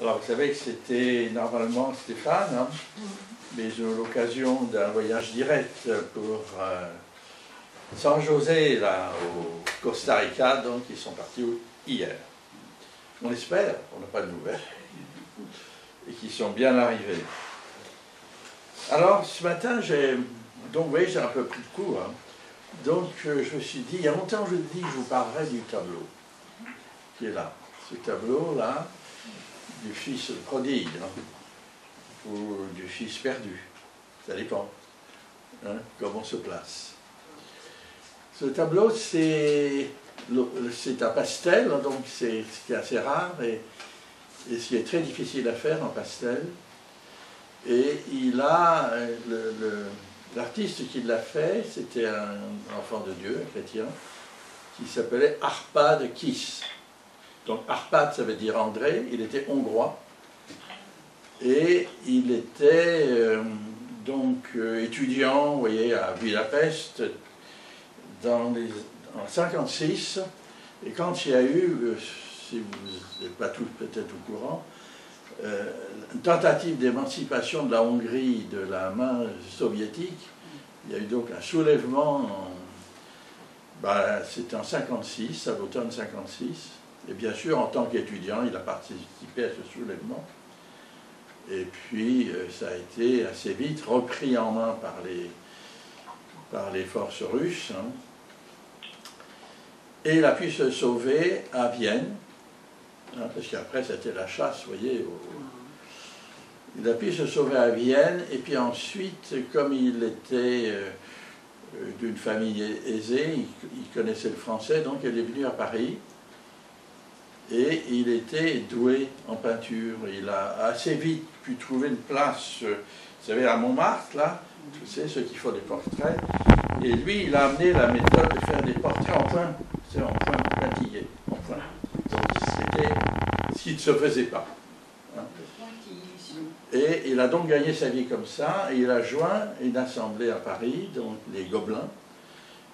Alors, vous savez que c'était normalement Stéphane, hein, mais j'ai eu l'occasion d'un voyage direct pour San José, là, au Costa Rica, donc ils sont partis hier. On espère, on n'a pas de nouvelles, et qu'ils sont bien arrivés. Alors, ce matin, donc, vous voyez, j'ai un peu pris de cours, hein. Donc, je me suis dit, il y a longtemps, je vous dis que je vous parlerai du tableau, qui est là. Ce tableau-là, du fils prodigue, hein, ou du fils perdu, ça dépend, hein, comment on se place. Ce tableau, c'est un pastel, donc c'est ce qui est assez rare et ce qui est très difficile à faire en pastel. Et il a, l'artiste qui l'a fait, c'était un enfant de Dieu, un chrétien, qui s'appelait Arpad Kiss. Donc Arpad, ça veut dire André, il était hongrois, et il était étudiant, vous voyez, à Budapest, en 1956, et quand il y a eu, si vous n'êtes pas tous peut-être au courant, une tentative d'émancipation de la Hongrie de la main soviétique, il y a eu donc un soulèvement, c'était en 1956, à l'automne 1956, et bien sûr, en tant qu'étudiant, il a participé à ce soulèvement, et puis ça a été assez vite repris en main par les forces russes, hein. Et il a pu se sauver à Vienne, hein, parce qu'après c'était la chasse, vous voyez. Il a pu se sauver à Vienne, et puis ensuite, comme il était d'une famille aisée, il connaissait le français, donc il est venu à Paris, et il était doué en peinture. Il a assez vite pu trouver une place, vous savez, à Montmartre, là, tu sais, ceux qui font des portraits, et lui, il a amené la méthode de faire des portraits en point, c'est en point pointillé, en point. Donc c'était ce qui ne se faisait pas. Hein. Et il a donc gagné sa vie comme ça, et il a joint une assemblée à Paris, donc les Gobelins,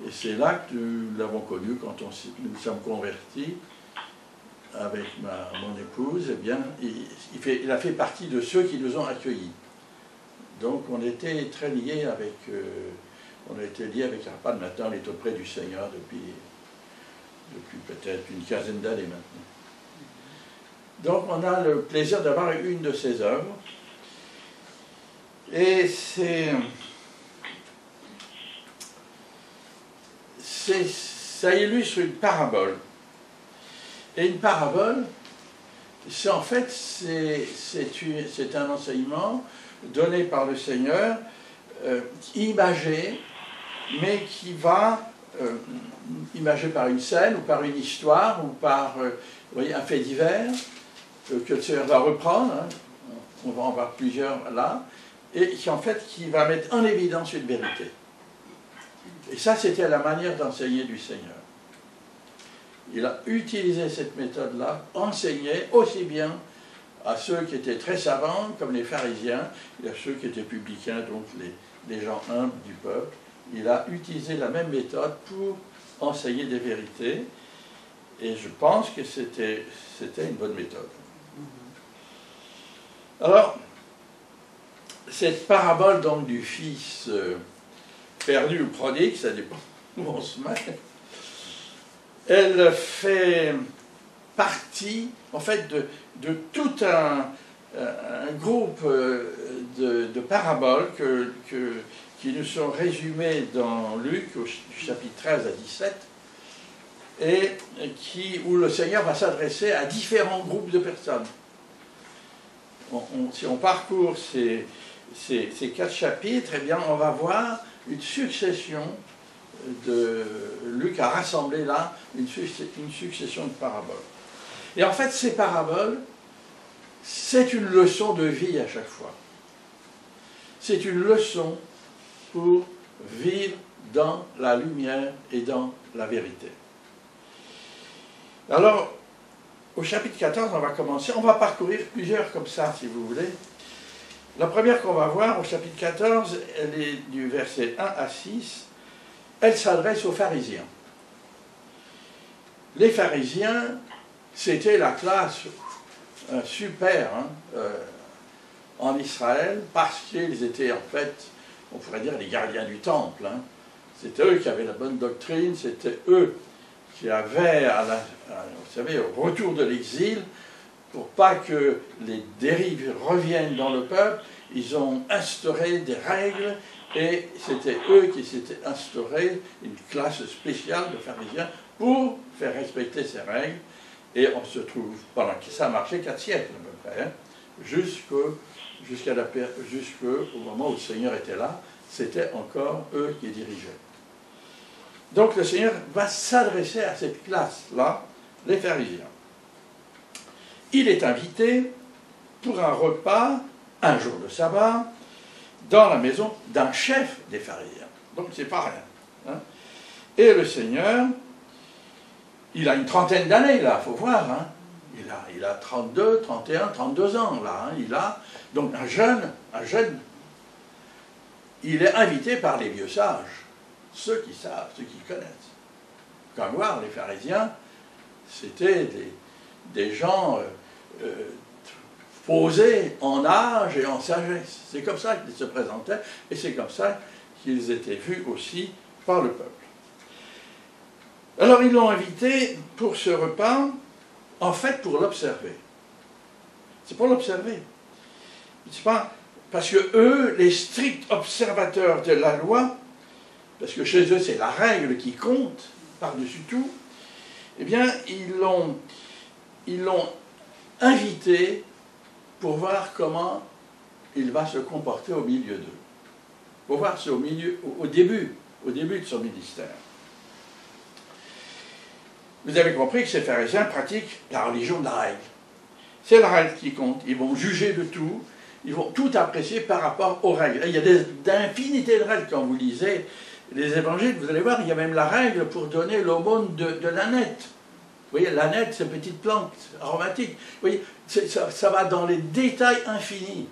et c'est là que nous l'avons connu quand nous sommes convertis avec mon épouse. Eh bien, il a fait partie de ceux qui nous ont accueillis. Donc on était très liés avec, on a été liés avec Arpad. Maintenant, on est auprès du Seigneur depuis peut-être une quinzaine d'années maintenant. Donc on a le plaisir d'avoir une de ses œuvres. Et ça illustre une parabole. Et une parabole, c'est en fait, c'est un enseignement donné par le Seigneur, imagé, mais qui va, imagé par une scène, ou par une histoire, ou par vous voyez, un fait divers, que le Seigneur va reprendre, hein, on va en voir plusieurs là, et qui va mettre en évidence une vérité. Et ça, c'était la manière d'enseigner du Seigneur. Il a utilisé cette méthode-là, enseigné aussi bien à ceux qui étaient très savants, comme les pharisiens, et à ceux qui étaient publicains, donc les gens humbles du peuple. Il a utilisé la même méthode pour enseigner des vérités, et je pense que c'était une bonne méthode. Alors, cette parabole donc du fils perdu ou prodigue, ça dépend où on se met, elle fait partie, en fait, de tout un groupe de paraboles qui nous sont résumées dans Luc, du chapitre 13 à 17, et où le Seigneur va s'adresser à différents groupes de personnes. Si on parcourt ces 4 chapitres, eh bien, on va voir une succession Luc a rassemblé là une succession de paraboles. Et en fait, ces paraboles, c'est une leçon de vie à chaque fois. C'est une leçon pour vivre dans la lumière et dans la vérité. Alors, au chapitre 14, on va commencer. On va parcourir plusieurs comme ça, si vous voulez. La première qu'on va voir, au chapitre 14, elle est du verset 1 à 6. Elle s'adresse aux pharisiens. Les pharisiens, c'était la classe super en Israël, parce qu'ils étaient en fait, on pourrait dire, les gardiens du temple. Hein. C'était eux qui avaient la bonne doctrine, c'était eux qui avaient, vous savez, au retour de l'exil, pour pas que les dérives reviennent dans le peuple, ils ont instauré des règles, et c'était eux qui s'étaient instauré une classe spéciale de pharisiens pour faire respecter ces règles. Et on se trouve, pendant que ça a marché 4 siècles à peu près, hein, jusqu'au moment où le Seigneur était là, c'était encore eux qui dirigeaient. Donc le Seigneur va s'adresser à cette classe-là, les pharisiens. Il est invité pour un repas, un jour de sabbat, dans la maison d'un chef des pharisiens. Donc c'est pas rien. Hein. Et le Seigneur, il a une trentaine d'années là, il faut voir. Hein. Il a 32, 31, 32 ans là. Hein. Il a donc un jeune. Il est invité par les vieux sages, ceux qui savent, ceux qui connaissent. Quand voir les pharisiens, c'était des gens posés en âge et en sagesse. C'est comme ça qu'ils se présentaient et c'est comme ça qu'ils étaient vus aussi par le peuple. Alors ils l'ont invité pour ce repas, en fait pour l'observer. C'est pour l'observer. C'est pas parce que eux, les stricts observateurs de la loi, parce que chez eux c'est la règle qui compte par-dessus tout, eh bien ils l'ont invité pour voir comment il va se comporter au milieu d'eux. Pour voir ça au début de son ministère. Vous avez compris que ces pharisiens pratiquent la religion de la règle. C'est la règle qui compte. Ils vont juger de tout, ils vont tout apprécier par rapport aux règles. Et il y a d'infinité de règles quand vous lisez les évangiles, vous allez voir, il y a même la règle pour donner l'aumône de l'ânette. Vous voyez, l'ânette, c'est une petite plante aromatique. Vous voyez, ça va dans les détails infinis.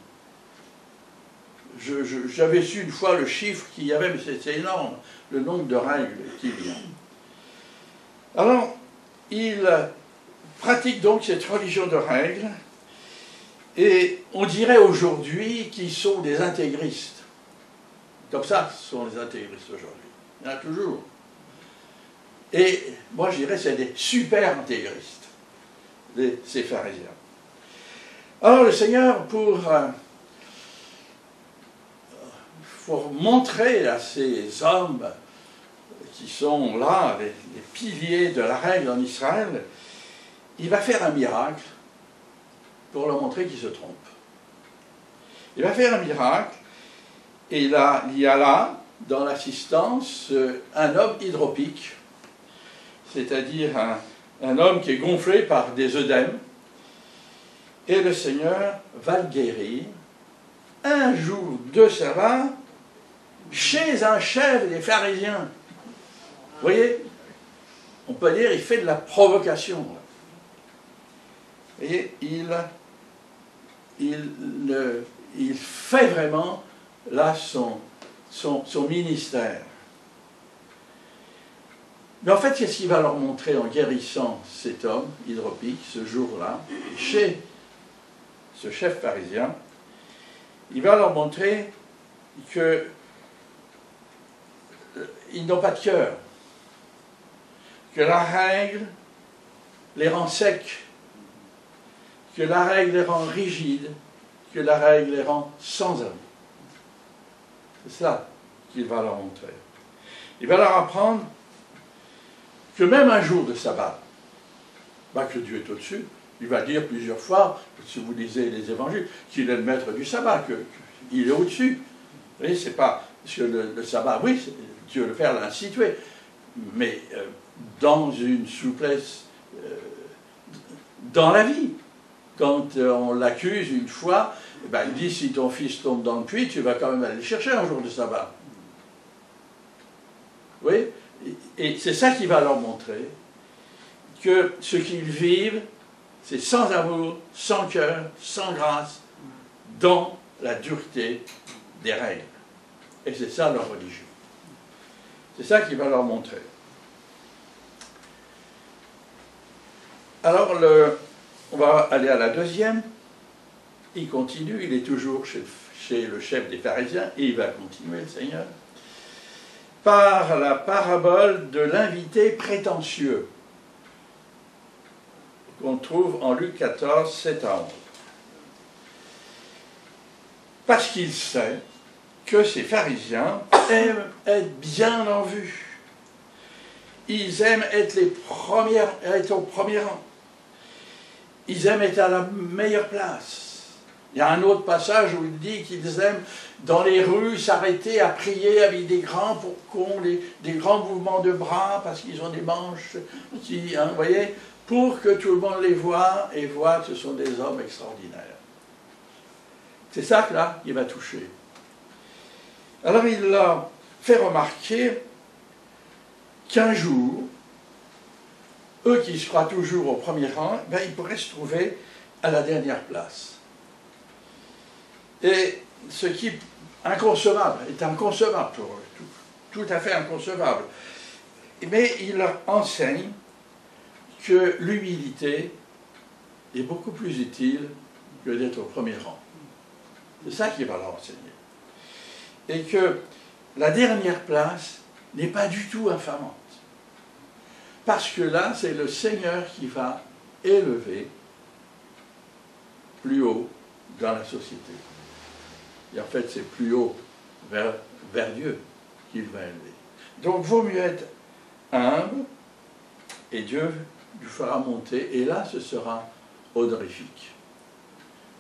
J'avais su une fois le chiffre qu'il y avait, mais c'est énorme, le nombre de règles qu'il y a. Alors, il pratique donc cette religion de règles, et on dirait aujourd'hui qu'ils sont des intégristes. Comme ça, ce sont les intégristes aujourd'hui. Il y en a toujours. Et moi, je dirais que c'est des super intégristes, ces pharisiens. Alors, le Seigneur, pour montrer à ces hommes qui sont là, les piliers de la règle en Israël, il va faire un miracle pour leur montrer qu'ils se trompent. Il va faire un miracle, et il y a là, dans l'assistance, un homme hydropique, c'est-à-dire un homme qui est gonflé par des œdèmes, et le Seigneur va le guérir un jour de sabbat chez un chef des pharisiens. Vous voyez, on peut dire qu'il fait de la provocation. Et il fait vraiment là son ministère. Mais en fait, qu'est-ce qu'il va leur montrer en guérissant cet homme hydropique ce jour-là, chez ce chef pharisien? Il va leur montrer qu'ils n'ont pas de cœur, que la règle les rend secs, que la règle les rend rigides, que la règle les rend sans amour. C'est ça qu'il va leur montrer. Il va leur apprendre que même un jour de sabbat, que Dieu est au-dessus, il va dire plusieurs fois, si vous lisez les évangiles, qu'il est le maître du sabbat, qu'il est au-dessus. Vous voyez, c'est pas parce que le sabbat, oui, Dieu le Père l'a institué, mais dans une souplesse dans la vie. Quand on l'accuse une fois, il dit si ton fils tombe dans le puits, tu vas quand même aller le chercher un jour de sabbat. Vous voyez? Et c'est ça qui va leur montrer que ce qu'ils vivent, c'est sans amour, sans cœur, sans grâce, dans la dureté des règles. Et c'est ça leur religion. C'est ça qui va leur montrer. Alors, On va aller à la deuxième. Il continue, il est toujours chez le chef des pharisiens, et il va continuer, le Seigneur, par la parabole de l'invité prétentieux, qu'on trouve en Luc 14, 7 à 11. Parce qu'il sait que ces pharisiens aiment être bien en vue. Ils aiment être au premier rang. Ils aiment être à la meilleure place. Il y a un autre passage où il dit qu'ils aiment, dans les rues, s'arrêter à prier avec des grands des grands mouvements de bras, parce qu'ils ont des manches, vous voyez, pour que tout le monde les voit et voit que ce sont des hommes extraordinaires. C'est ça que là, il va toucher. Alors il leur fait remarquer qu'un jour, eux qui se croient toujours au premier rang, ben, ils pourraient se trouver à la dernière place. Et ce qui est inconcevable pour eux, tout à fait inconcevable. Mais il leur enseigne que l'humilité est beaucoup plus utile que d'être au premier rang. C'est ça qu'il va leur enseigner. Et que la dernière place n'est pas du tout infamante. Parce que là, c'est le Seigneur qui va élever plus haut dans la société. Et en fait, c'est plus haut vers Dieu qu'il va élever. Donc, il vaut mieux être humble, et Dieu lui fera monter, et là, ce sera honorifique.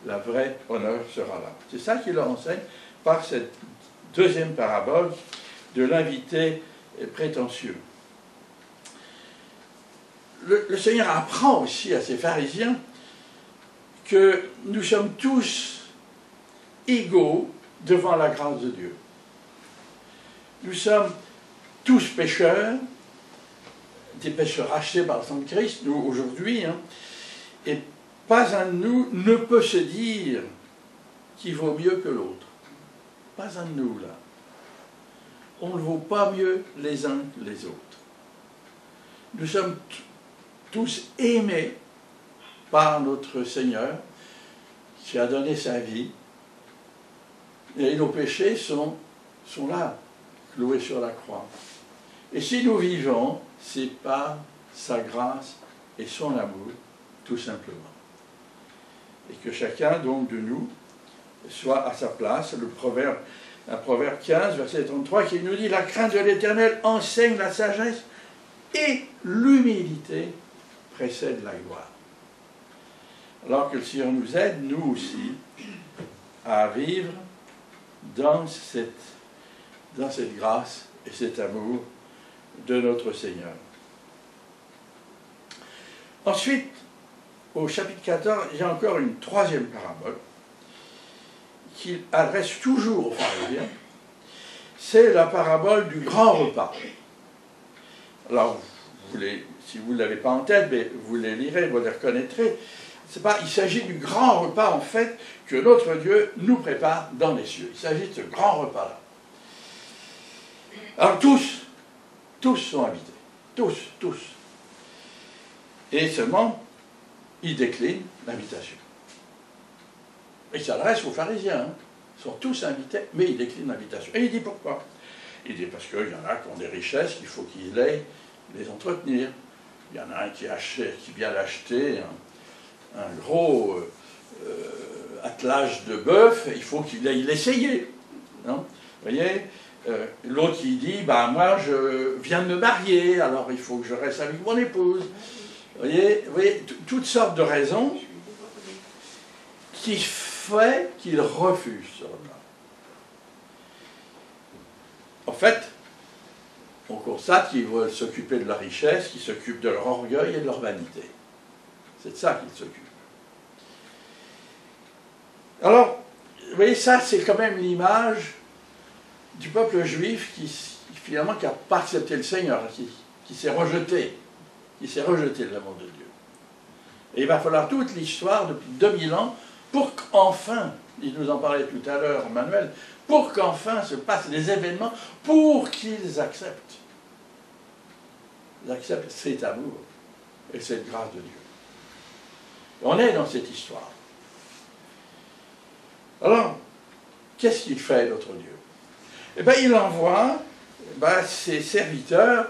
La vraie honneur sera là. C'est ça qu'il leur enseigne par cette deuxième parabole de l'invité prétentieux. Le Seigneur apprend aussi à ces pharisiens que nous sommes tous égaux devant la grâce de Dieu. Nous sommes tous pécheurs, des pécheurs rachetés par le sang de Christ, nous aujourd'hui, et pas un de nous ne peut se dire qu'il vaut mieux que l'autre. Pas un de nous, là. On ne vaut pas mieux les uns que les autres. Nous sommes tous aimés par notre Seigneur, qui a donné sa vie, et nos péchés sont là, cloués sur la croix. Et si nous vivons, c'est par sa grâce et son amour, tout simplement. Et que chacun, donc, de nous, soit à sa place. Un proverbe 15, verset 33, qui nous dit « La crainte de l'Éternel enseigne la sagesse, et l'humilité précède la gloire. » Alors que le Seigneur nous aide, nous aussi, à vivre dans cette grâce et cet amour de notre Seigneur. Ensuite, au chapitre 14, il y a encore une troisième parabole qu'il adresse toujours aux pharisiens. C'est la parabole du grand repas. Alors, si vous ne l'avez pas en tête, mais vous les lirez, vous les reconnaîtrez. Il s'agit du grand repas, en fait, que notre Dieu nous prépare dans les cieux. Il s'agit de ce grand repas-là. Alors tous sont invités. Tous. Et seulement, il décline l'invitation. Il s'adresse aux pharisiens. Ils sont tous invités, mais il décline l'invitation. Et il dit pourquoi? Il dit parce qu'il y en a qui ont des richesses, il faut qu'il aille les entretenir. Il y en a un qui vient d'acheter un gros attelage de bœuf, il faut qu'il aille l'essayer. Vous voyez, l'autre qui dit, moi je viens de me marier, alors il faut que je reste avec mon épouse. Vous voyez toutes sortes de raisons qui fait qu'il refuse ce repas. En fait, on constate qu'ils veulent s'occuper de leur richesse, qu'ils s'occupent de leur orgueil et de leur vanité. C'est de ça qu'ils s'occupent. Alors, vous voyez, ça, c'est quand même l'image du peuple juif qui finalement, n'a pas accepté le Seigneur, qui s'est rejeté de l'amour de Dieu. Et il va falloir toute l'histoire depuis 2000 ans pour qu'enfin, il nous en parlait tout à l'heure, Emmanuel, pour qu'enfin se passent des événements pour qu'ils acceptent. Ils acceptent cet amour et cette grâce de Dieu. On est dans cette histoire. Alors, qu'est-ce qu'il fait, notre Dieu? Eh bien, il envoie ses serviteurs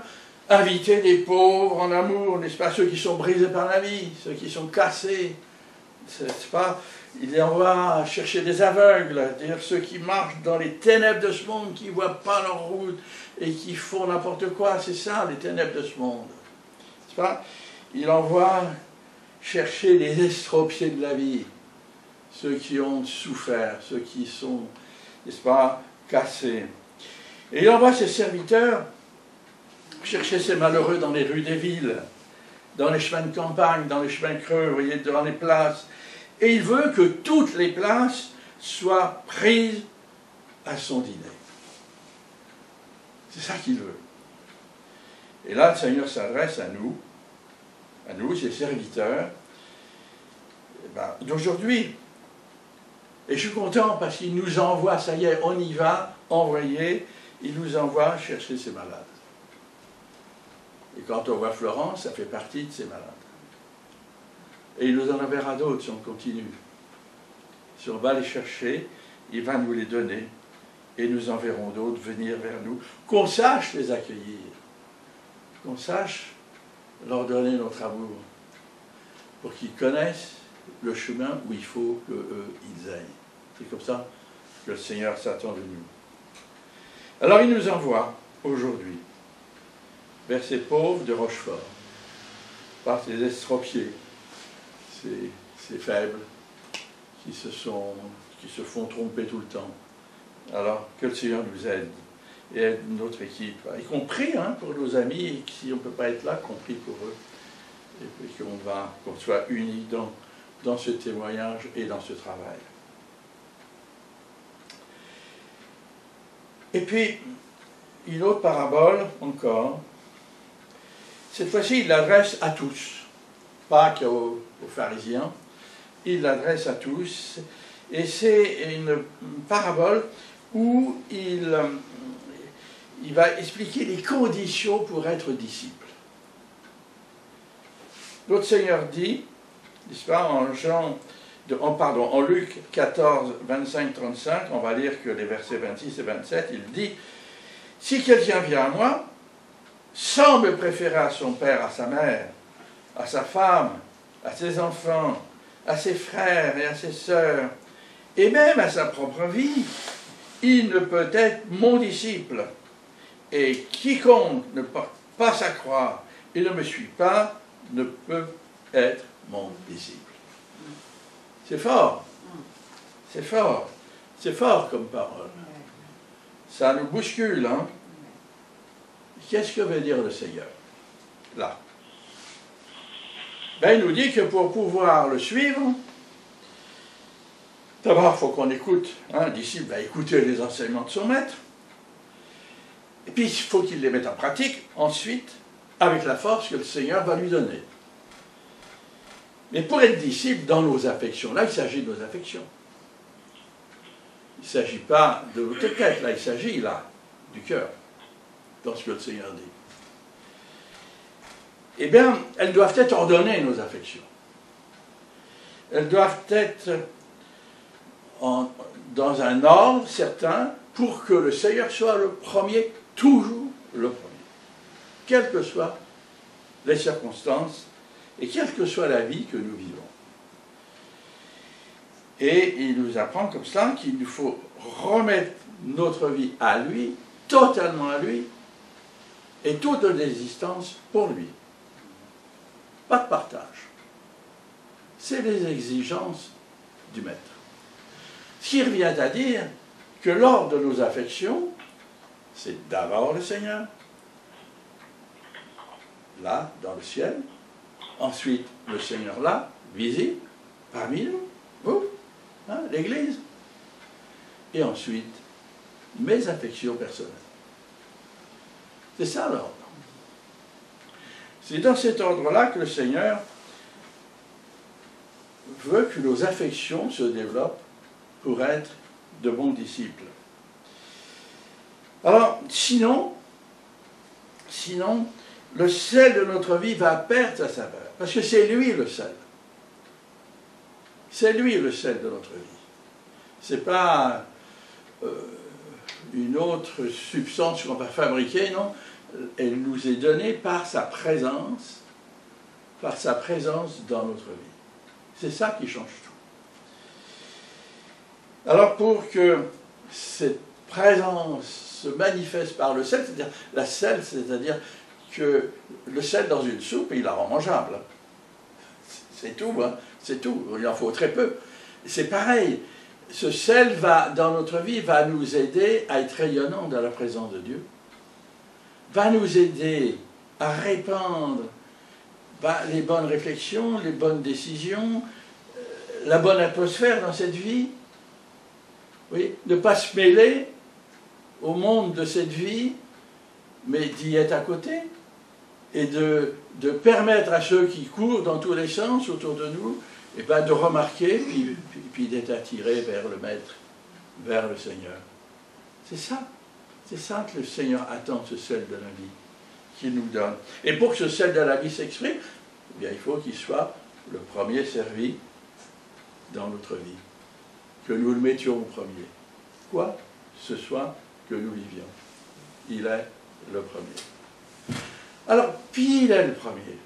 inviter des pauvres en amour, n'est-ce pas, ceux qui sont brisés par la vie, ceux qui sont cassés, n'est-ce pas? Il envoie chercher des aveugles, c'est-à-dire ceux qui marchent dans les ténèbres de ce monde, qui ne voient pas leur route et qui font n'importe quoi. C'est ça, les ténèbres de ce monde. N'est-ce pas? Il envoie chercher les estropiés de la vie, ceux qui ont souffert, ceux qui sont, n'est-ce pas, cassés. Et il envoie ses serviteurs chercher ces malheureux dans les rues des villes, dans les chemins de campagne, dans les chemins creux, vous voyez, dans les places. Et il veut que toutes les places soient prises à son dîner. C'est ça qu'il veut. Et là, le Seigneur s'adresse à nous, ses serviteurs, d'aujourd'hui. Et je suis content parce qu'il nous envoie, ça y est, on y va, envoyé, il nous envoie chercher ces malades. Et quand on voit Florence, ça fait partie de ces malades. Et il nous en enverra d'autres si on continue. Si on va les chercher, il va nous les donner. Et nous enverrons d'autres venir vers nous. Qu'on sache les accueillir. Qu'on sache leur donner notre amour. Pour qu'ils connaissent le chemin où il faut qu'ils aillent. C'est comme ça que le Seigneur s'attend de nous. Alors il nous envoie aujourd'hui vers ces pauvres de Rochefort, par ces estropiés, ces faibles, qui se font tromper tout le temps. Alors, que le Seigneur nous aide, et aide notre équipe, y compris pour nos amis, et si on ne peut pas être là, compris pour eux, et puis qu'on soit unis dans ce témoignage et dans ce travail. Et puis, une autre parabole encore. Cette fois-ci, il l'adresse à tous, pas qu'aux pharisiens, il l'adresse à tous, et c'est une parabole où il va expliquer les conditions pour être disciple. Notre Seigneur dit, n'est-ce pas, en Luc 14, 25, 35, on va lire que les versets 26 et 27, il dit, « Si quelqu'un vient à moi, sans me préférer à son père, à sa mère, à sa femme, à ses enfants, à ses frères et à ses sœurs, et même à sa propre vie, il ne peut être mon disciple. Et quiconque ne porte pas sa croix et ne me suit pas, ne peut être mon disciple. » C'est fort. C'est fort. C'est fort comme parole. Ça nous bouscule, hein? Qu'est-ce que veut dire le Seigneur, là? Il nous dit que pour pouvoir le suivre, d'abord, il faut qu'on écoute. Un disciple va écouter les enseignements de son maître. Et puis, il faut qu'il les mette en pratique, ensuite, avec la force que le Seigneur va lui donner. Mais pour être disciple dans nos affections, là, il s'agit de nos affections. Il ne s'agit pas de notre tête, là, il s'agit, là, du cœur. Dans ce que le Seigneur dit. Eh bien, elles doivent être ordonnées, nos affections. Elles doivent être dans un ordre certain pour que le Seigneur soit le premier, toujours le premier. Quelles que soient les circonstances et quelle que soit la vie que nous vivons. Et il nous apprend comme cela qu'il nous faut remettre notre vie à lui, totalement à lui, et toute l'existence pour lui. Pas de partage. C'est les exigences du Maître. Ce qui revient à dire que l'ordre de nos affections, c'est d'abord le Seigneur, là, dans le ciel, ensuite le Seigneur là, visible, parmi nous, vous, l'Église, et ensuite mes affections personnelles. C'est ça l'ordre. C'est dans cet ordre-là que le Seigneur veut que nos affections se développent pour être de bons disciples. Alors, sinon, le sel de notre vie va perdre sa saveur, parce que c'est lui le sel. C'est lui le sel de notre vie. Ce n'est pas une autre substance qu'on va fabriquer, non. Elle nous est donnée par sa présence dans notre vie. C'est ça qui change tout. Alors pour que cette présence se manifeste par le sel, c'est-à-dire la sel, c'est-à-dire que le sel dans une soupe, il la rend mangeable. C'est tout, hein, c'est tout, il en faut très peu. C'est pareil, ce sel dans notre vie va nous aider à être rayonnant dans la présence de Dieu, va nous aider à répandre les bonnes réflexions, les bonnes décisions, la bonne atmosphère dans cette vie. Oui, ne pas se mêler au monde de cette vie, mais d'y être à côté, et de permettre à ceux qui courent dans tous les sens autour de nous, et de remarquer, puis d'être attirés vers le Maître, vers le Seigneur. C'est ça que le Seigneur attend, ce sel de la vie qu'il nous donne. Et pour que ce sel de la vie s'exprime, eh bien, il faut qu'il soit le premier servi dans notre vie. Que nous le mettions au premier. Quoi? Ce soit que nous vivions. Il est le premier. Alors, puis il est le premier.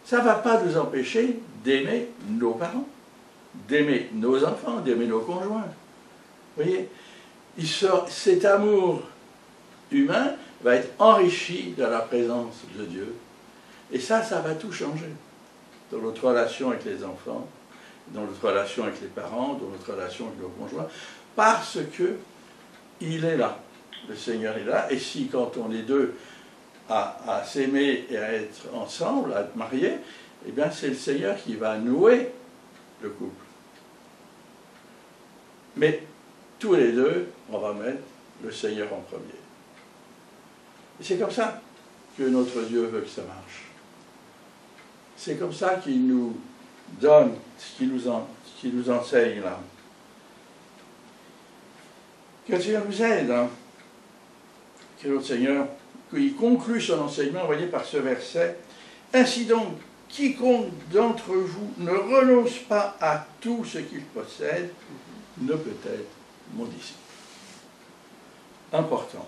Ça ne va pas nous empêcher d'aimer nos parents, d'aimer nos enfants, d'aimer nos conjoints. Vous voyez, cet amour humain va être enrichi dans la présence de Dieu. Et ça va tout changer. Dans notre relation avec les enfants, dans notre relation avec les parents, dans notre relation avec nos conjoints, parce que il est là. Le Seigneur est là. Et si, quand on est deux à s'aimer et à être ensemble, à être mariés, eh bien, c'est le Seigneur qui va nouer le couple. Mais tous les deux, on va mettre le Seigneur en premier. Et c'est comme ça que notre Dieu veut que ça marche. C'est comme ça qu'il nous donne ce qu'il nous enseigne là. Que Dieu nous aide, hein? Que notre Seigneur, qu'il conclut son enseignement, vous voyez, par ce verset. Ainsi donc, quiconque d'entre vous ne renonce pas à tout ce qu'il possède ne peut être mon disciple. Important.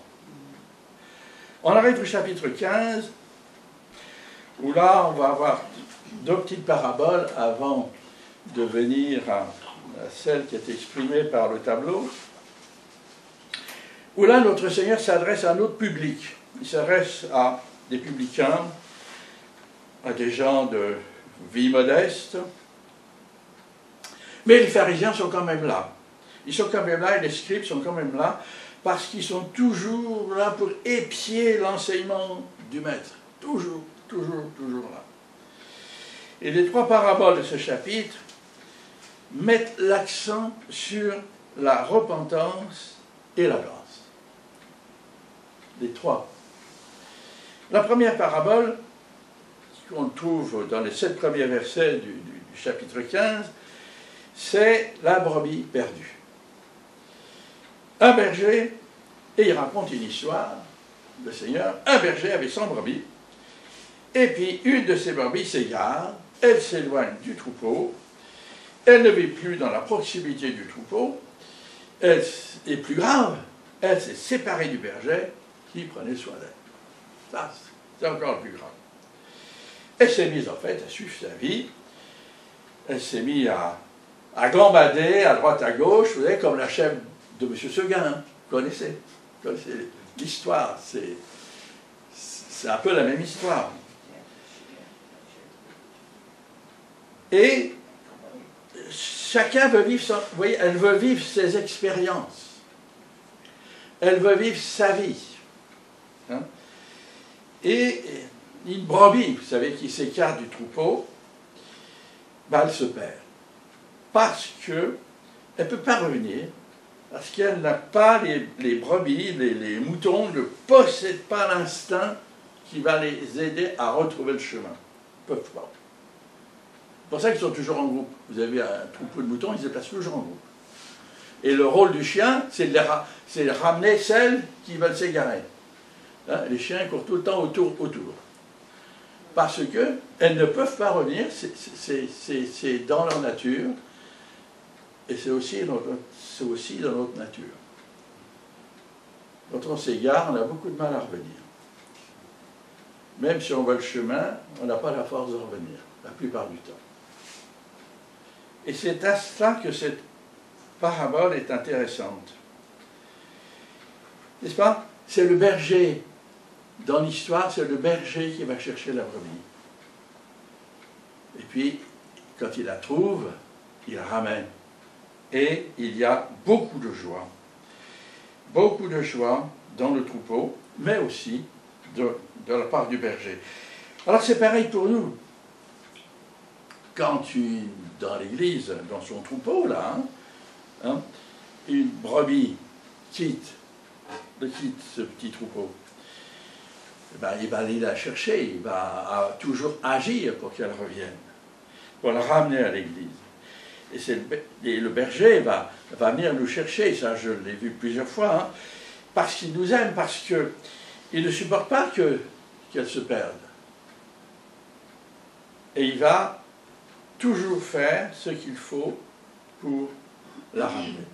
On arrive au chapitre 15, où là, on va avoir deux petites paraboles avant de venir à celle qui est exprimée par le tableau, où là, notre Seigneur s'adresse à un autre public. Il s'adresse à des publicains, à des gens de vie modeste, mais les pharisiens sont quand même là. Ils sont quand même là, et les scribes sont quand même là, parce qu'ils sont toujours là pour épier l'enseignement du Maître. Toujours, toujours, toujours là. Et les trois paraboles de ce chapitre mettent l'accent sur la repentance et la grâce. Les trois. La première parabole, qu'on trouve dans les 7 premiers versets du chapitre 15, c'est la brebis perdue. Un berger, et il raconte une histoire, le Seigneur, un berger avait 100 brebis, et puis une de ces brebis s'égare, elle s'éloigne du troupeau, elle ne vit plus dans la proximité du troupeau, elle est plus grave, elle s'est séparée du berger qui prenait soin d'elle. Ça, c'est encore le plus grave. Elle s'est mise en fait à suivre sa vie, elle s'est mise à gambader à droite à gauche, vous savez, comme la chef de M. Seguin, hein. Vous connaissez l'histoire, c'est un peu la même histoire. Et chacun veut vivre vous voyez, elle veut vivre ses expériences. Elle veut vivre sa vie. Hein? Et une brebis, vous savez, qui s'écarte du troupeau, elle se perd. Parce qu'elle ne peut pas revenir, parce qu'elle n'a pas les brebis, les moutons ne possèdent pas l'instinct qui va les aider à retrouver le chemin. Ils ne peuvent pas. C'est pour ça qu'ils sont toujours en groupe. Vous avez un troupeau de moutons, ils se déplacent toujours en groupe. Et le rôle du chien, c'est de ramener celles qui veulent s'égarer. Hein, les chiens courent tout le temps autour. Parce qu'elles ne peuvent pas revenir, c'est dans leur nature. Et c'est aussi dans notre nature. Quand on s'égare, on a beaucoup de mal à revenir. Même si on voit le chemin, on n'a pas la force de revenir, la plupart du temps. Et c'est à cela que cette parabole est intéressante. N'est-ce pas? C'est le berger. Dans l'histoire, c'est le berger qui va chercher la brebis. Et puis, quand il la trouve, il la ramène. Et il y a beaucoup de joie. Beaucoup de joie dans le troupeau, mais aussi de la part du berger. Alors c'est pareil pour nous. Quand dans l'église, dans son troupeau, là, une brebis quitte ce petit troupeau, il va aller la chercher, il va toujours agir pour qu'elle revienne, pour la ramener à l'église. Et le berger va venir nous chercher, ça je l'ai vu plusieurs fois, parce qu'il nous aime, parce qu'il ne supporte pas qu'elle se perde. Et il va toujours faire ce qu'il faut pour la ramener.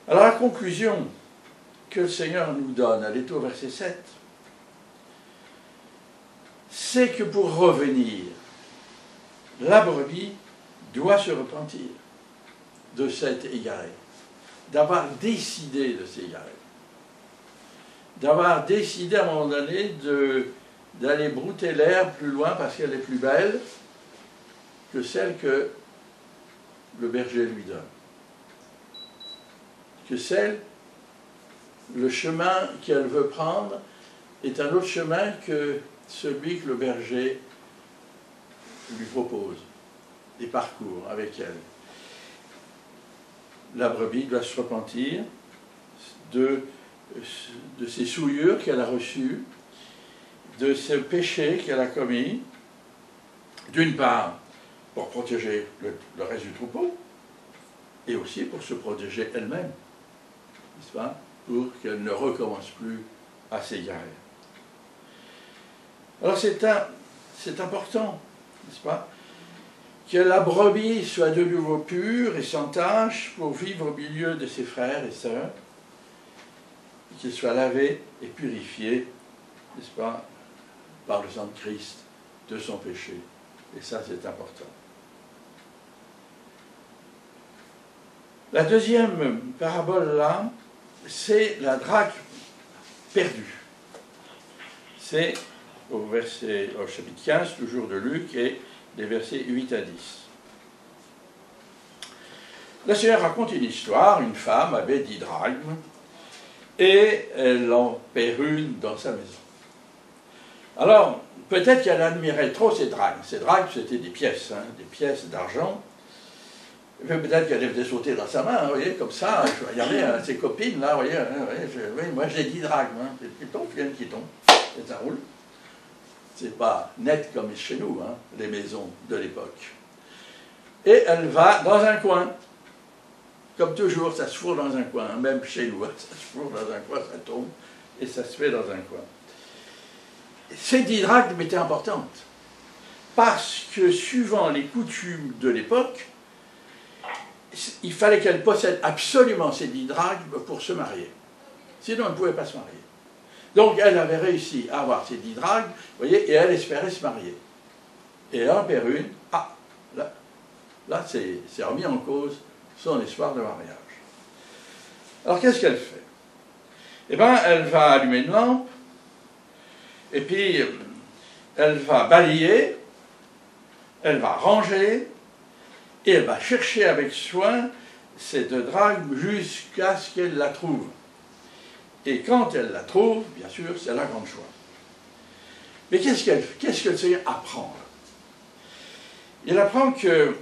Alors la conclusion que le Seigneur nous donne, elle est au verset 7, c'est que pour revenir, la brebis doit se repentir de s'être égarée, d'avoir décidé de s'égarer, d'avoir décidé à un moment donné d'aller brouter l'herbe plus loin parce qu'elle est plus belle que celle que le berger lui donne. Que le chemin qu'elle veut prendre est un autre chemin que celui que le berger lui propose et parcourt avec elle. La brebis doit se repentir de ces souillures qu'elle a reçues, de ce péché qu'elle a commis, d'une part pour protéger le reste du troupeau, et aussi pour se protéger elle-même, n'est-ce pas, pour qu'elle ne recommence plus à s'égarer. Alors c'est important, n'est-ce pas, que la brebis soit de nouveau pure et sans tache pour vivre au milieu de ses frères et sœurs, qu'il soit lavé et purifié, n'est-ce pas, par le sang de Christ, de son péché. Et ça, c'est important. La deuxième parabole, là, c'est la drachme perdue. C'est au chapitre 15, toujours de Luc, et des versets 8 à 10. Le Seigneur raconte une histoire. Une femme avait 10 drachmes, et elle en perd une dans sa maison. Alors, peut-être qu'elle admirait trop ces drachmes. Ces drachmes, c'était des pièces d'argent. Peut-être qu'elle les faisait sauter dans sa main, vous voyez, comme ça. Je regardais ses copines, là, vous voyez, moi j'ai 10 drachmes. Qui tombe, qui tombe, et ça roule. C'est pas net comme chez nous, les maisons de l'époque. Et elle va dans un coin. Comme toujours, ça se fourre dans un coin, même chez nous, ça se fourre dans un coin, ça tombe, et ça se fait dans un coin. Ces 10 drachmes étaient importantes, parce que suivant les coutumes de l'époque, il fallait qu'elle possède absolument ces 10 drachmes pour se marier. Sinon, elle ne pouvait pas se marier. Donc, elle avait réussi à avoir ces 10 drachmes, vous voyez, et elle espérait se marier. Et elle en perd une, là c'est remis en cause son espoir de mariage. Alors, qu'est-ce qu'elle fait? Eh bien, elle va allumer une lampe, et puis, elle va balayer, elle va ranger, et elle va chercher avec soin ces 2 drachmes jusqu'à ce qu'elle la trouve. Et quand elle la trouve, bien sûr, c'est la grande joie. Mais qu'est-ce que le Seigneur apprend? Il apprend que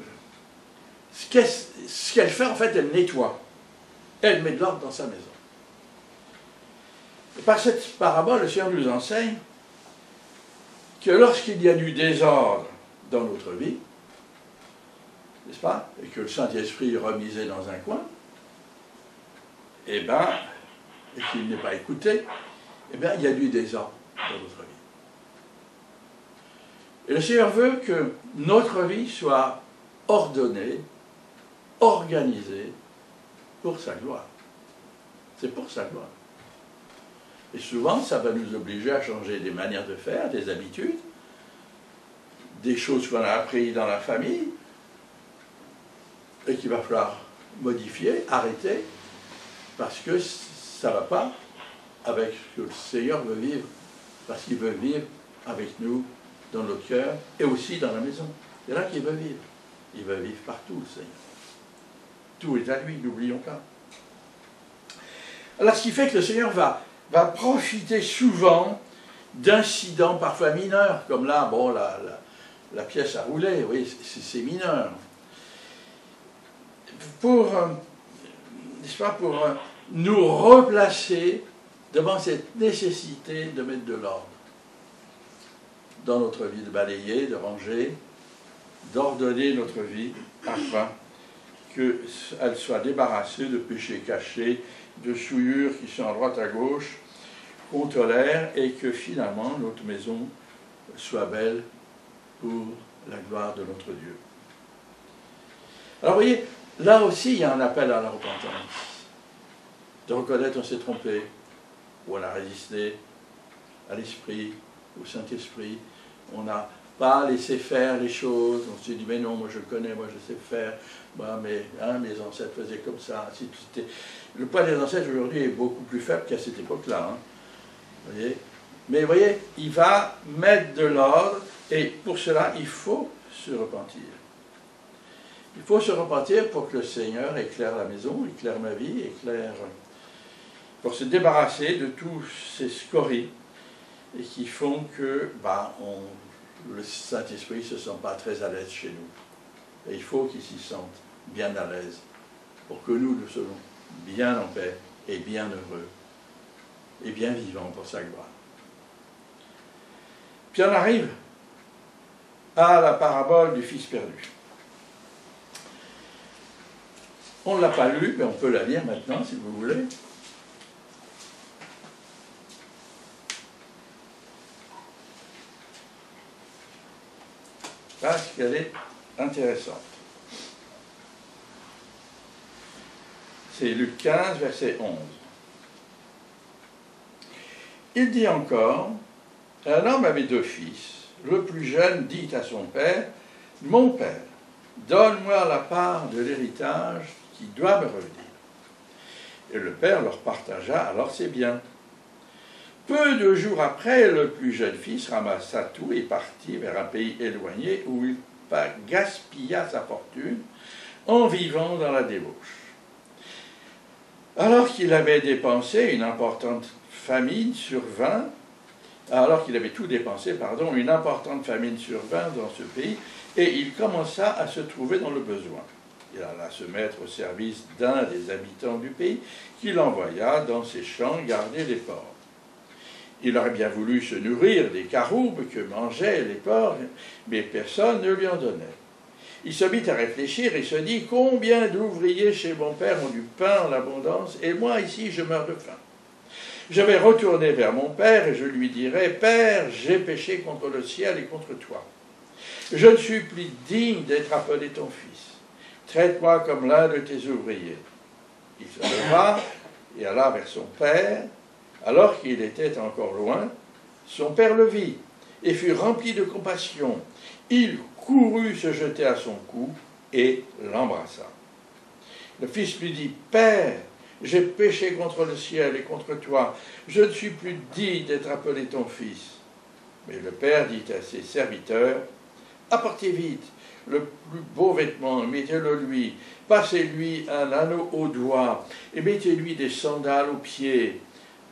ce qu'elle fait, en fait, elle nettoie. Elle met de l'ordre dans sa maison. Et par cette parabole, le Seigneur nous enseigne que lorsqu'il y a du désordre dans notre vie, n'est-ce pas, et que le Saint-Esprit est remisé dans un coin, et qu'il n'est pas écouté, il y a du désordre dans notre vie. Et le Seigneur veut que notre vie soit ordonnée organisé pour sa gloire. C'est pour sa gloire. Et souvent, ça va nous obliger à changer des manières de faire, des habitudes, des choses qu'on a apprises dans la famille, et qu'il va falloir modifier, arrêter, parce que ça ne va pas avec ce que le Seigneur veut vivre, parce qu'il veut vivre avec nous dans nos cœurs et aussi dans la maison. C'est là qu'il veut vivre. Il veut vivre partout, le Seigneur. Tout est à lui, n'oublions pas. Alors, ce qui fait que le Seigneur va profiter souvent d'incidents parfois mineurs, comme là, bon, la pièce a roulé, oui, c'est mineur. Pour, n'est-ce pas, pour nous replacer devant cette nécessité de mettre de l'ordre dans notre vie, de balayer, de ranger, d'ordonner notre vie afin qu'elle soit débarrassée de péchés cachés, de souillures qui sont à droite à gauche, qu'on tolère, et que finalement notre maison soit belle pour la gloire de notre Dieu. Alors vous voyez, là aussi il y a un appel à la repentance, de reconnaître qu'on s'est trompé, ou on a résisté à l'Esprit, au Saint-Esprit, on n'a pas laissé faire les choses, on s'est dit mais non, moi je connais, moi je sais faire, bah, mais mes ancêtres faisaient comme ça. Le poids des ancêtres aujourd'hui est beaucoup plus faible qu'à cette époque-là. Hein. Voyez, mais vous voyez, il va mettre de l'ordre, et pour cela il faut se repentir. Il faut se repentir pour que le Seigneur éclaire la maison, éclaire ma vie, éclaire, pour se débarrasser de tous ces scories et qui font que le Saint-Esprit ne se sent pas très à l'aise chez nous. Et il faut qu'il s'y sente bien à l'aise pour que nous soyons bien en paix et bien heureux et bien vivants pour sa gloire. Puis on arrive à la parabole du Fils perdu. On ne l'a pas lu, mais on peut la lire maintenant si vous voulez. Parce qu'elle est intéressante. C'est Luc 15, verset 11. Il dit encore, un homme avait 2 fils. Le plus jeune dit à son père, « Mon père, donne-moi la part de l'héritage qui doit me revenir. » Et le père leur partagea alors ses biens. Peu de jours après, le plus jeune fils ramassa tout et partit vers un pays éloigné où il gaspilla sa fortune en vivant dans la débauche. Alors qu'il avait dépensé une importante famine survint, une importante famine survint dans ce pays, et il commença à se trouver dans le besoin. Il alla se mettre au service d'un des habitants du pays, qui l'envoya dans ses champs garder les porcs. Il aurait bien voulu se nourrir des caroubes que mangeaient les porcs, mais personne ne lui en donnait. Il se mit à réfléchir et se dit, « Combien d'ouvriers chez mon père ont du pain en abondance, et moi ici je meurs de faim. Je vais retourner vers mon père et je lui dirai, « Père, j'ai péché contre le ciel et contre toi. Je ne suis plus digne d'être appelé ton fils. Traite-moi comme l'un de tes ouvriers. » Il se leva et alla vers son père. Alors qu'il était encore loin, son père le vit et fut rempli de compassion. Il courut se jeter à son cou et l'embrassa. Le fils lui dit, « Père, j'ai péché contre le ciel et contre toi. Je ne suis plus digne d'être appelé ton fils. » Mais le père dit à ses serviteurs, « Apportez vite le plus beau vêtement, mettez-le lui, passez-lui un anneau au doigt et mettez-lui des sandales aux pieds.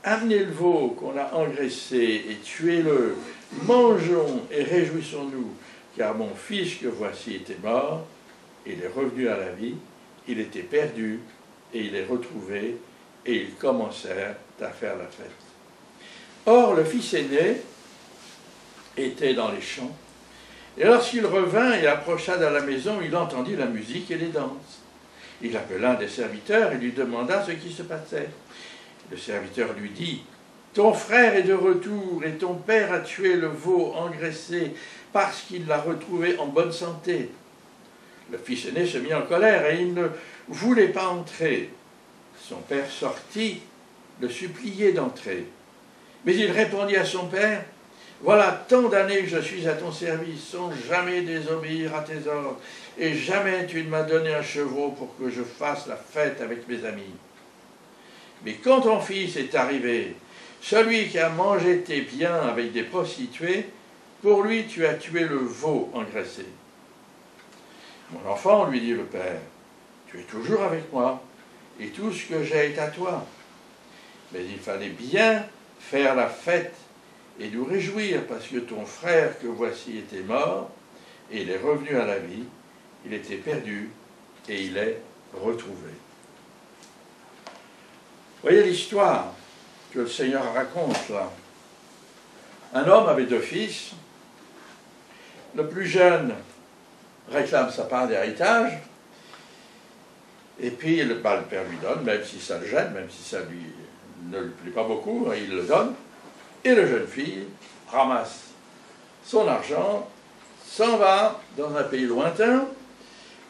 Amenez le veau qu'on a engraissé et tuez-le. Mangeons et réjouissons-nous, car mon fils que voici était mort, il est revenu à la vie, il était perdu, et il est retrouvé, et ils commencèrent à faire la fête. Or, le fils aîné était dans les champs, et lorsqu'il revint et approcha de la maison, il entendit la musique et les danses. Il appela un des serviteurs et lui demanda ce qui se passait. Le serviteur lui dit, « Ton frère est de retour, et ton père a tué le veau engraissé parce qu'il l'a retrouvé en bonne santé. » Le fils aîné se mit en colère et il ne voulait pas entrer. Son père sortit, le suppliait d'entrer. Mais il répondit à son père, « Voilà tant d'années que je suis à ton service, sans jamais désobéir à tes ordres, et jamais tu ne m'as donné un chevreau pour que je fasse la fête avec mes amis. Mais quand ton fils est arrivé, celui qui a mangé tes biens avec des prostituées, pour lui tu as tué le veau engraissé. » « Mon enfant, lui dit le père, tu es toujours avec moi, et tout ce que j'ai est à toi. Mais il fallait bien faire la fête et nous réjouir, parce que ton frère que voici était mort, et il est revenu à la vie, il était perdu, et il est retrouvé. » Vous voyez l'histoire que le Seigneur raconte là. Un homme avait 2 fils. Le plus jeune réclame sa part d'héritage, et puis le père lui donne, même si ça le gêne, même si ça ne lui plaît pas beaucoup, il le donne, et la jeune fille ramasse son argent, s'en va dans un pays lointain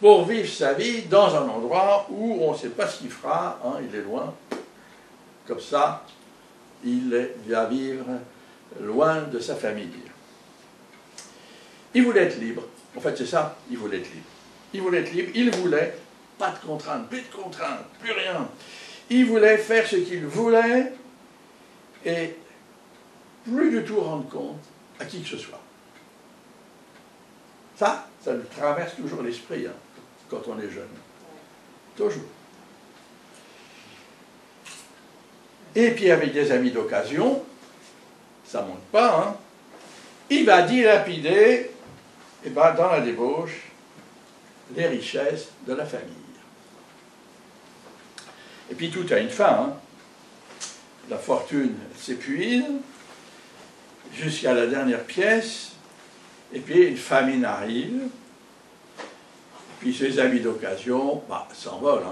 pour vivre sa vie dans un endroit où on ne sait pas ce qu'il fera, il est loin, comme ça, il va vivre loin de sa famille. Il voulait être libre. En fait, c'est ça, il voulait être libre. Il voulait être libre, il voulait, pas de contraintes, plus rien. Il voulait faire ce qu'il voulait et plus du tout rendre compte à qui que ce soit. Ça lui traverse toujours l'esprit quand on est jeune. Toujours. Et puis avec des amis d'occasion, ça ne monte pas, il va dilapider dans la débauche les richesses de la famille. Et puis tout a une fin. La fortune s'épuise jusqu'à la dernière pièce, et puis une famine arrive, puis ses amis d'occasion s'envolent.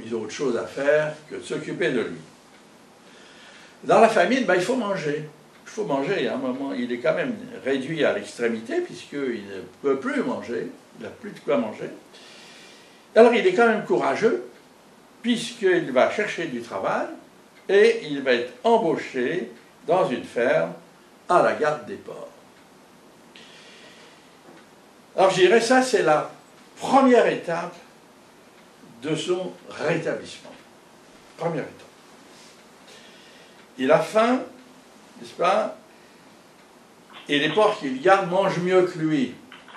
Ils ont autre chose à faire que de s'occuper de lui. Dans la famine, il faut manger. Il faut manger, à un moment, il est quand même réduit à l'extrémité, puisqu'il ne peut plus manger, il n'a plus de quoi manger. Alors il est quand même courageux, puisqu'il va chercher du travail, et il va être embauché dans une ferme à la garde des porcs. Alors je dirais, ça c'est la première étape de son rétablissement. Première étape. Il a faim, n'est-ce pas? Et les porcs qu'il garde mangent mieux que lui.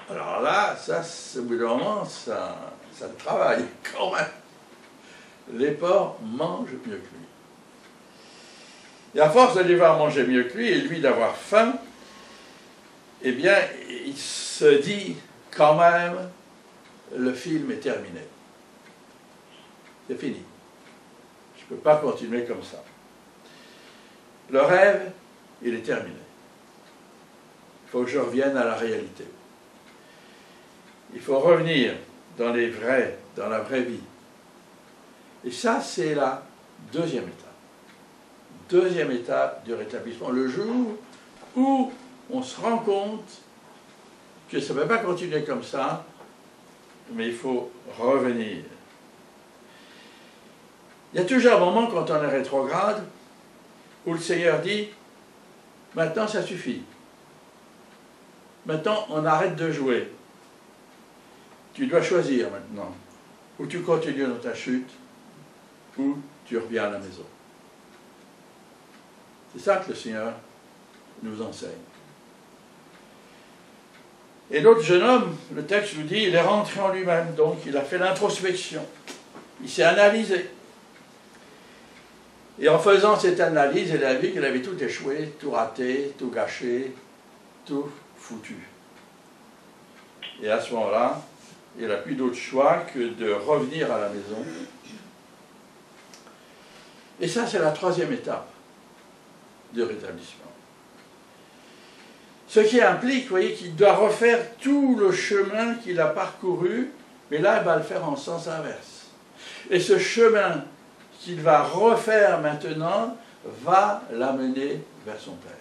Alors là, ça, au bout d'un moment, ça travaille quand même. Les porcs mangent mieux que lui. Et à force de les voir manger mieux que lui, et lui d'avoir faim, eh bien, il se dit quand même, le film est terminé. C'est fini. Je ne peux pas continuer comme ça. Le rêve, il est terminé. Il faut que je revienne à la réalité. Il faut revenir dans la vraie vie. Et ça, c'est la deuxième étape. Deuxième étape du rétablissement. Le jour où on se rend compte que ça ne peut pas continuer comme ça, mais il faut revenir. Il y a toujours un moment quand on est rétrograde où le Seigneur dit « Maintenant, ça suffit. Maintenant, on arrête de jouer. Tu dois choisir maintenant. Ou tu continues dans ta chute, ou tu reviens à la maison. » C'est ça que le Seigneur nous enseigne. Et l'autre jeune homme, le texte nous dit, il est rentré en lui-même, donc il a fait l'introspection. Il s'est analysé. Et en faisant cette analyse, il a vu qu'il avait tout échoué, tout raté, tout gâché, tout foutu. Et à ce moment-là, il n'a plus d'autre choix que de revenir à la maison. Et ça, c'est la troisième étape du rétablissement. Ce qui implique, vous voyez, qu'il doit refaire tout le chemin qu'il a parcouru, mais là, il va le faire en sens inverse. Et ce chemin qu'il va refaire maintenant va l'amener vers son Père.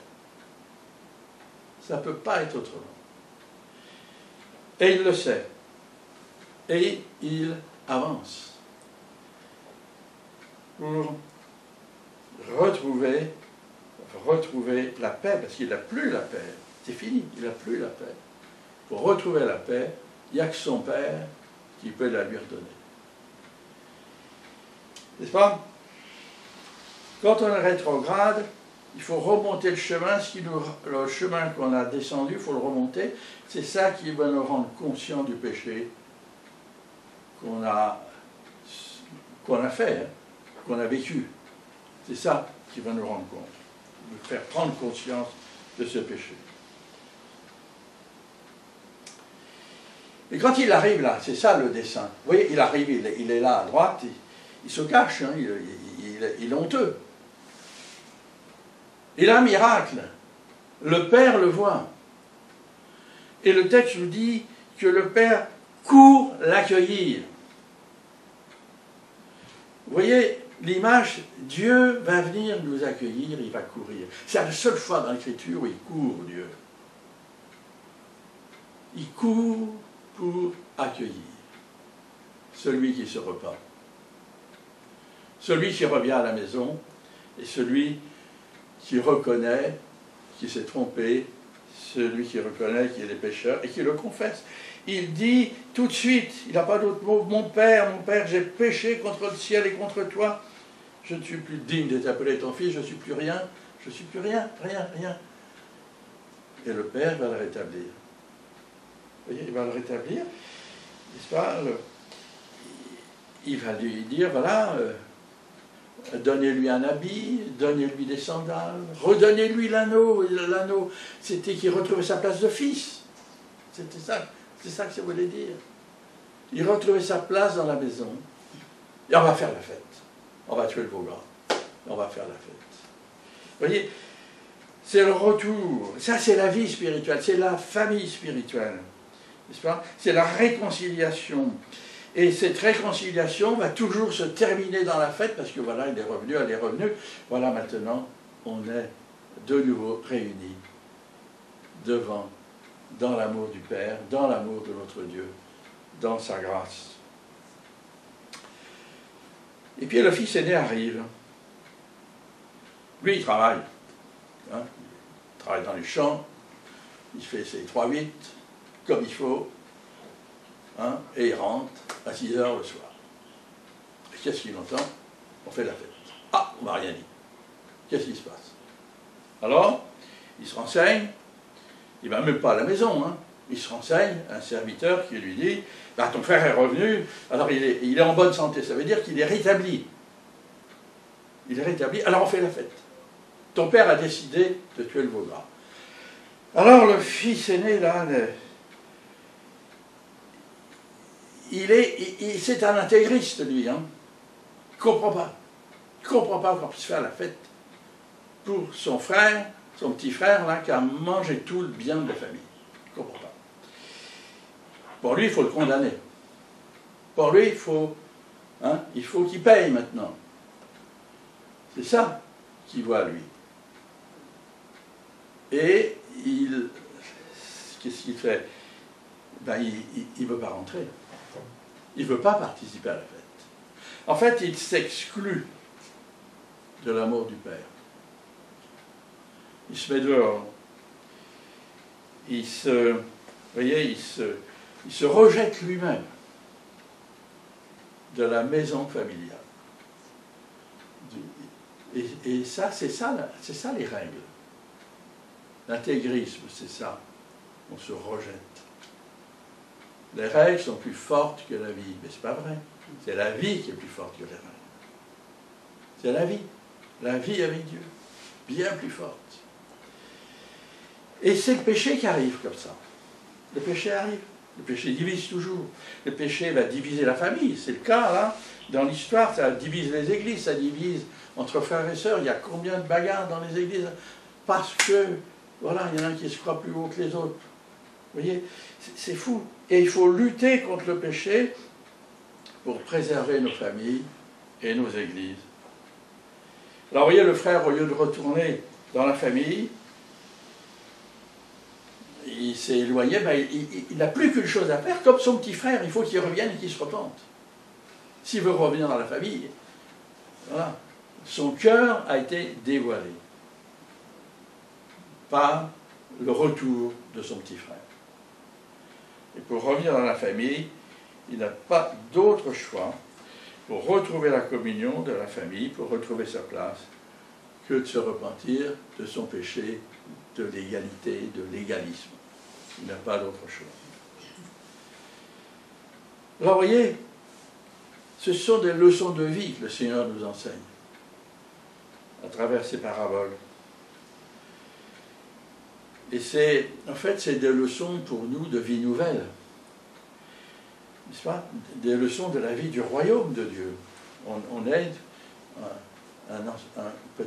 Ça ne peut pas être autrement. Et il le sait. Et il avance pour retrouver la paix, parce qu'il n'a plus la paix. C'est fini, il n'a plus la paix. Pour retrouver la paix, il n'y a que son Père qui peut la lui redonner. N'est-ce pas? Quand on est rétrograde, il faut remonter le chemin. Le chemin qu'on a descendu, il faut le remonter. C'est ça qui va nous rendre conscients du péché qu'on a fait, hein, qu'on a vécu. C'est ça qui va nous rendre compte, nous faire prendre conscience de ce péché. Et quand il arrive là, c'est ça le dessin. Vous voyez, il arrive, il est là à droite, il se cache, hein, il est honteux. Il a un miracle. Le Père le voit. Et le texte nous dit que le Père court l'accueillir. Vous voyez l'image, Dieu va venir nous accueillir, il va courir. C'est la seule fois dans l'Écriture où il court, Dieu. Il court pour accueillir celui qui se repent, celui qui revient à la maison et celui qui reconnaît qu'il s'est trompé, celui qui reconnaît qu'il est pécheur et qui le confesse. Il dit tout de suite, il n'a pas d'autre mot, mon Père, j'ai péché contre le ciel et contre toi, je ne suis plus digne d'être appelé ton fils, je ne suis plus rien, rien. Et le Père va le rétablir. Vous voyez, il va le rétablir, n'est-ce pas? Il va lui dire, voilà, donnez-lui un habit, donnez-lui des sandales, redonnez-lui l'anneau. L'anneau, c'était qu'il retrouvait sa place de fils. C'était ça, c'est ça que ça voulait dire. Il retrouvait sa place dans la maison. Et on va faire la fête. On va tuer le veau gras. On va faire la fête. Vous voyez, c'est le retour. Ça, c'est la vie spirituelle. C'est la famille spirituelle. N'est-ce pas? C'est la réconciliation. Et cette réconciliation va toujours se terminer dans la fête, parce que voilà, il est revenu, elle est revenue. Voilà, maintenant, on est de nouveau réunis devant, dans l'amour du Père, dans l'amour de notre Dieu, dans sa grâce. Et puis le fils aîné arrive. Lui, il travaille. Hein? Il travaille dans les champs, il fait ses 3-8, comme il faut, hein? Et il rentre à 6 heures le soir. Et qu'est-ce qu'il entend? On fait la fête. Ah, on m'a rien dit. Qu'est-ce qui se passe? Alors, il se renseigne, il ne va même pas à la maison, hein. Il se renseigne, un serviteur qui lui dit, bah, ton frère est revenu, alors il est en bonne santé, ça veut dire qu'il est rétabli. Il est rétabli, alors on fait la fête. Ton père a décidé de tuer le veau gras. Alors le fils aîné, là, c'est un intégriste, lui, hein. Il ne comprend pas. Il ne comprend pas qu'on puisse faire la fête pour son frère, son petit frère, là, qui a mangé tout le bien de la famille. Il ne comprend pas. Pour lui, il faut le condamner. Pour lui, il faut qu'il paye maintenant. C'est ça qu'il voit, lui. Et qu'est-ce qu'il fait? Ben, il ne veut pas rentrer. Il ne veut pas participer à la fête. En fait, il s'exclut de l'amour du Père. Il se met dehors. Vous voyez, il se rejette lui-même de la maison familiale. Et ça, c'est ça les règles. L'intégrisme, c'est ça. On se rejette. Les règles sont plus fortes que la vie. Mais ce n'est pas vrai. C'est la vie qui est plus forte que les règles. C'est la vie. La vie avec Dieu. Bien plus forte. Et c'est le péché qui arrive comme ça. Le péché arrive. Le péché divise toujours. Le péché va diviser la famille. C'est le cas, là. Dans l'histoire, ça divise les églises. Ça divise entre frères et sœurs. Il y a combien de bagarres dans les églises? Parce que, voilà, il y en a un qui se croit plus haut que les autres. Vous voyez, c'est fou. Et il faut lutter contre le péché pour préserver nos familles et nos églises. Alors, vous voyez, le frère, au lieu de retourner dans la famille, il s'est éloigné, ben, il n'a plus qu'une chose à faire, comme son petit frère, il faut qu'il revienne et qu'il se repente. S'il veut revenir dans la famille, voilà. Son cœur a été dévoilé par le retour de son petit frère. Et pour revenir dans la famille, il n'a pas d'autre choix pour retrouver la communion de la famille, pour retrouver sa place, que de se repentir de son péché, de l'égalité, de l'égalisme. Il n'a pas d'autre choix. Alors, vous voyez, ce sont des leçons de vie que le Seigneur nous enseigne à travers ces paraboles. Et en fait, c'est des leçons pour nous de vie nouvelle. N'est-ce pas? Des leçons de la vie du royaume de Dieu. On est vous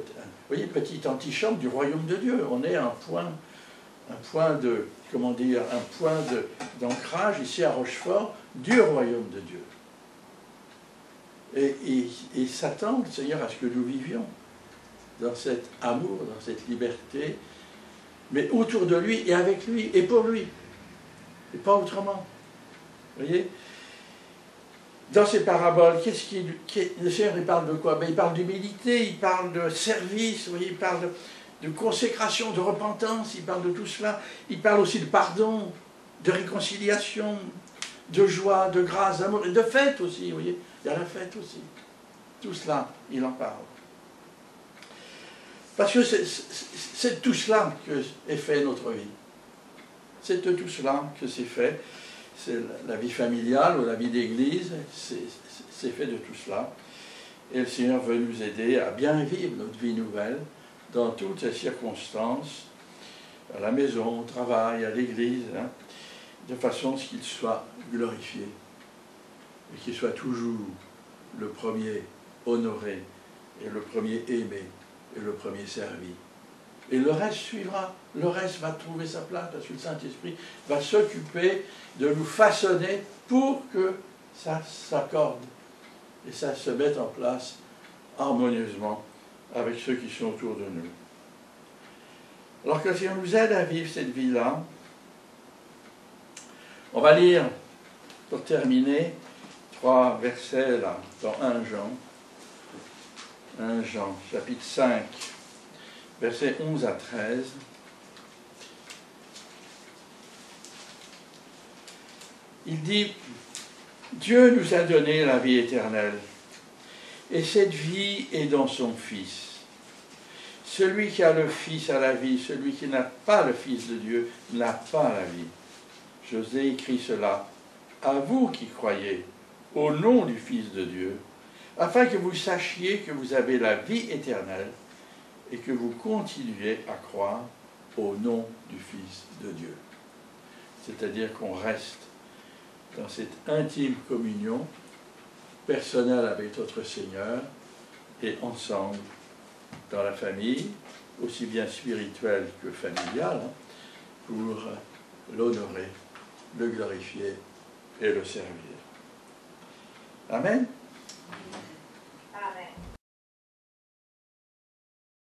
voyez, petite antichambre du royaume de Dieu. On est un point de, comment dire, un point d'ancrage ici à Rochefort du royaume de Dieu. Et s'attend, le Seigneur, à ce que nous vivions dans cet amour, dans cette liberté, mais autour de lui et avec lui et pour lui, et pas autrement. Vous voyez? Dans ces paraboles, le Seigneur il parle de quoi? Ben, il parle d'humilité, il parle de service, vous voyez, il parle de consécration, de repentance, il parle de tout cela. Il parle aussi de pardon, de réconciliation, de joie, de grâce, d'amour, et de fête aussi, vous voyez. Il y a la fête aussi. Tout cela, il en parle. Parce que c'est tout cela que est fait notre vie. C'est de tout cela que c'est fait. C'est la vie familiale ou la vie d'église, c'est fait de tout cela. Et le Seigneur veut nous aider à bien vivre notre vie nouvelle dans toutes ces circonstances, à la maison, au travail, à l'église, hein, de façon à ce qu'il soit glorifié et qu'il soit toujours le premier honoré et le premier aimé et le premier servi. Et le reste suivra, le reste va trouver sa place parce que le Saint-Esprit va s'occuper de nous façonner pour que ça s'accorde et ça se mette en place harmonieusement avec ceux qui sont autour de nous. Alors que le Seigneur nous aide à vivre cette vie-là, on va lire, pour terminer, 3 versets là, dans 1 Jean. 1 Jean, chapitre 5. Versets 11 à 13. Il dit, Dieu nous a donné la vie éternelle, et cette vie est dans son Fils. Celui qui a le Fils a la vie, celui qui n'a pas le Fils de Dieu n'a pas la vie. Je vous ai écrit cela à vous qui croyez au nom du Fils de Dieu, afin que vous sachiez que vous avez la vie éternelle, et que vous continuez à croire au nom du Fils de Dieu. C'est-à-dire qu'on reste dans cette intime communion personnelle avec notre Seigneur et ensemble dans la famille, aussi bien spirituelle que familiale, pour l'honorer, le glorifier et le servir. Amen.